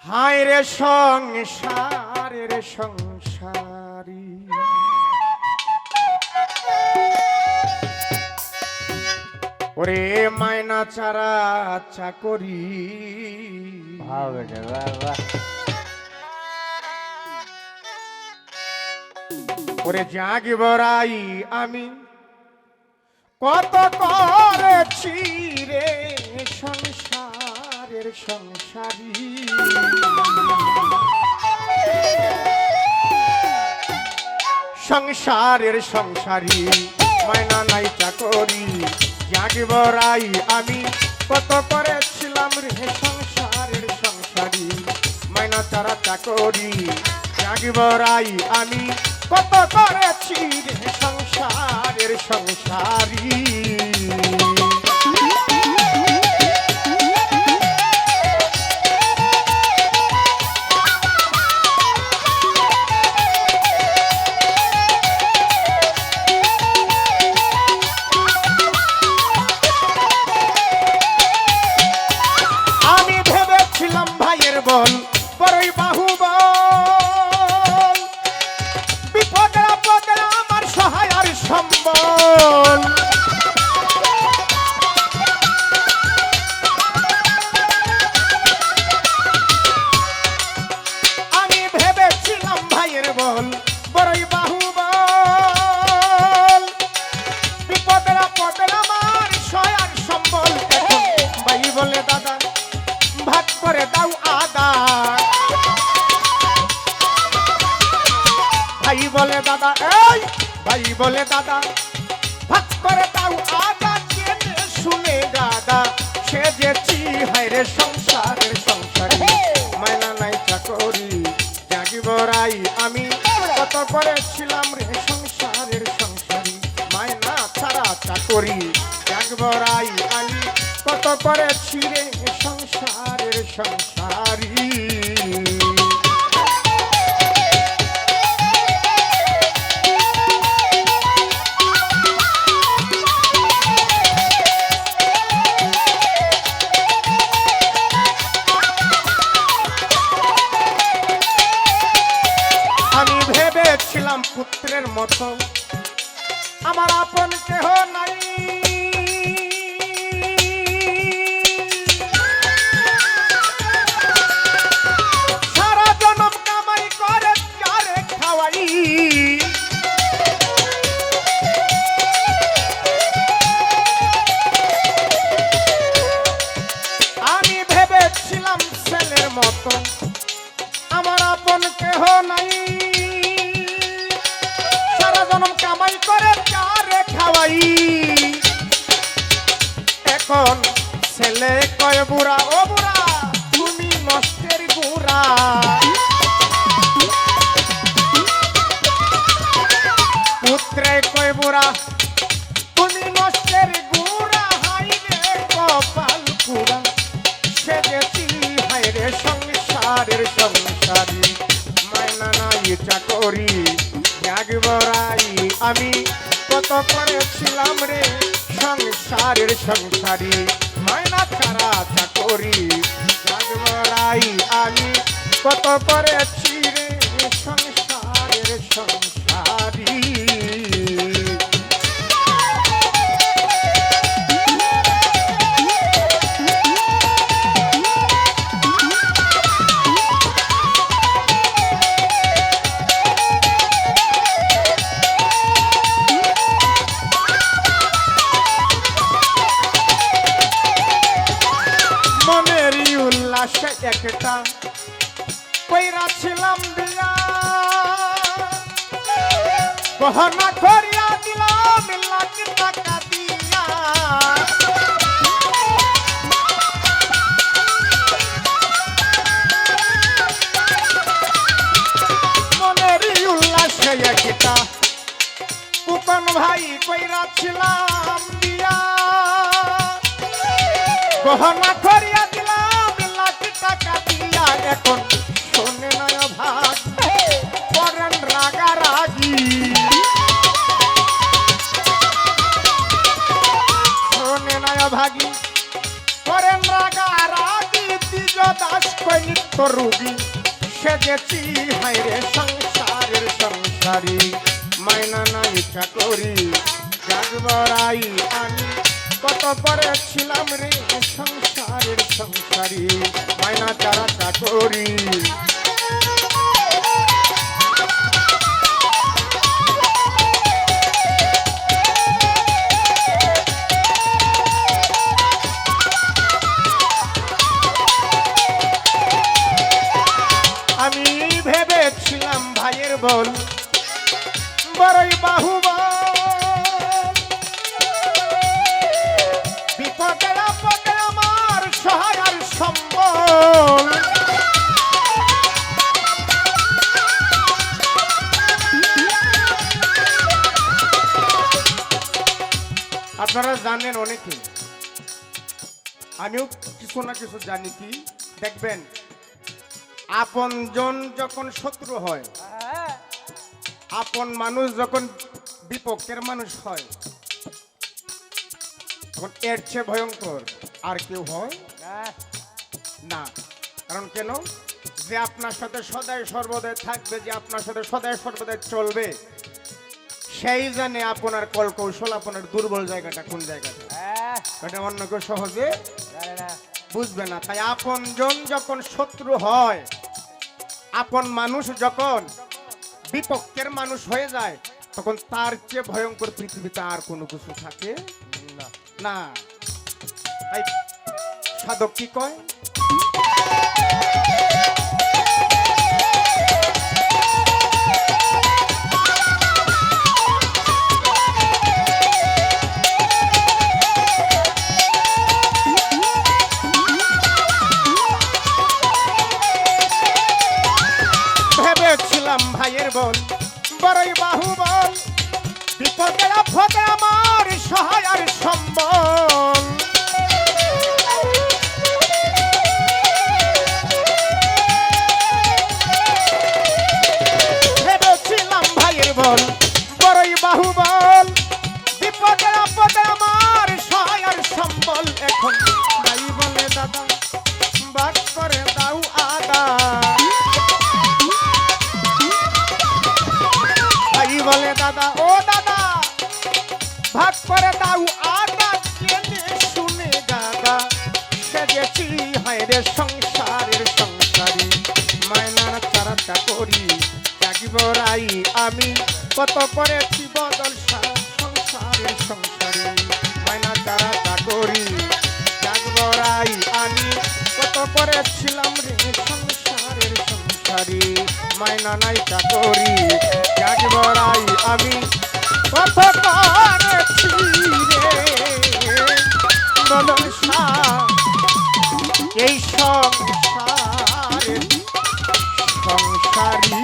হায় রে সংসারের সংসারী ওরে মায়না চারা চাকরি ওরে জাগি বড়াই আমি কত করেছি রে সংসারের সংসারী সংসারের সংসারী মায়না নাই চাকরি জাগি বড়াই আমি কত করেছিলাম রে সংসারের সংসারী মায়না চারা চাকরি জাগি বড়াই আমি কত করেছি রে সংসারের সংসারী আমি ভেবেছিলাম ভাইয়ের বল বড়ই বাহুবল বিপদে আপদে আমার সহায় আর সম্বল আমি ভেবেছিলাম ভাইয়ের বল বড়ই বাহুবল বিপদে আপদে আমার সহায় আর সম্বল ভাই বলে দাদা ভাগ করে দাও আদা ভাই বলে দাদা এই ভাই বলে দাদা ভাগ করে দাও আদা জেনে শুনে দাদা সেজেছি হায়রে সংসারের সংসারী মায়না নাই চাকরি জাগি বড়াই আমি কত করেছিলাম রে সংসারের সংসারী মায়না ছাড়া চাকরি জাগি বড়াই আমি কত করেছি রে সংসারের সংসারী আমি ভেবেছিলাম পুত্রের মতো আমার আপন কেহ নাই সারা জনম কামাই করে চারে খাওয়াই আমি ভেবেছিলাম ছেলের মতো আমার আপন কেহ নাই সারা জনম কামাই করে চারে খাওয়াই এখন ছেলে কয় বুড়া ও বুড়া তুমি নষ্টের গুড়া পুত্রে কয় বুড়া তুমি নষ্টের গুড়া হাই রে কপাল পুরা সেজেছি হাই রে সংসারের সংসারী মায়না নাই চাকরি জাগি বড়াই আমি কত করেছিলাম রে সংসারের সংসারী মায়না ছাড়া চাকরি জাগি বড়াই আমি কত করেছি রে সংসারের সংসারী মনেরই উল্লাসে একটা কইরা ছিলাম বিয়া গহনা করিয়া দিলাম লাখ টাকা দিয়া মনেরই উল্লাসে একটা কুপন ভাই কইরা ছিলাম বিয়া গহনা করিয়া দিলাম লাখ টাকা দিয়া এখন শোনে নয় ভাগ করেন রাগারাগি শোনে নয় ভাগি করেন রাগারাগি দ্বিজ দাস কইনি কত রুগী সেজেছি হায়রে সংসারের সংসারী মাইনা নাই চাকরি জাগবরাই আমি কত করেছিলাম রে সংসারের সংসারী মাইনা যারা চাকরি আমি ভেবেছিলাম ভাইয়ের বল বড়ই বাহুবল বিপদে আপদে আমার সহায় আর সম্বল আপনারা জানেন অনেকে আমিও কিছু না কিছু জানি কি দেখবেন আপনজন যখন শত্রু হয় আপন মানুষ যখন বিপক্ষের মানুষ হয় তখন এর চেয়ে ভয়ঙ্কর আর কেউ হয় না কারণ কেন যে আপনার সাথে সদায় সর্বদাই থাকবে যে আপনার সাথে সদায় সর্বদাই চলবে সেই জানে আপনার কল কৌশল আপনার দুর্বল জায়গাটা কোন জায়গাটা এটা অন্য কেউ সহজে বুঝবে না তাই আপনজন যখন শত্রু হয় আপন মানুষ যখন বিপক্ষের মানুষ হয়ে যায় তখন তার চেয়ে ভয়ঙ্কর পৃথিবীতে আর কোনো কিছু থাকে না তাই সাধক কি কয় ভেবেছিলাম ভাইয়ের বল বড়ই বাহুবল বিপদে আপদে আমার সহায় আর সম্বল ভেবেছিলাম ভাইয়ের বল বড়ই বাহুবল বিপদে আপদে আমার সহায় আর সম্বল এখন ভাই বলে দাদা বাদ করে দাও আদা বলে দাদা ও দাদা ভাগ করে দাও আদা জেনে শুনে দাদা সেজেছি হায়রে সংসারের সংসারী মায়নার চারাটা করি জাগিবরাই আমি কত করেছি বদল সংসারের সংসারী মায়না চারাটা করি জাগিবরাই আমি কত করেছিলাম রে সংসারের সংসারী মাইনা নাই চাকরি জাগবরাই আমি কত করেছি রে বদল এই সংসারের সংসারী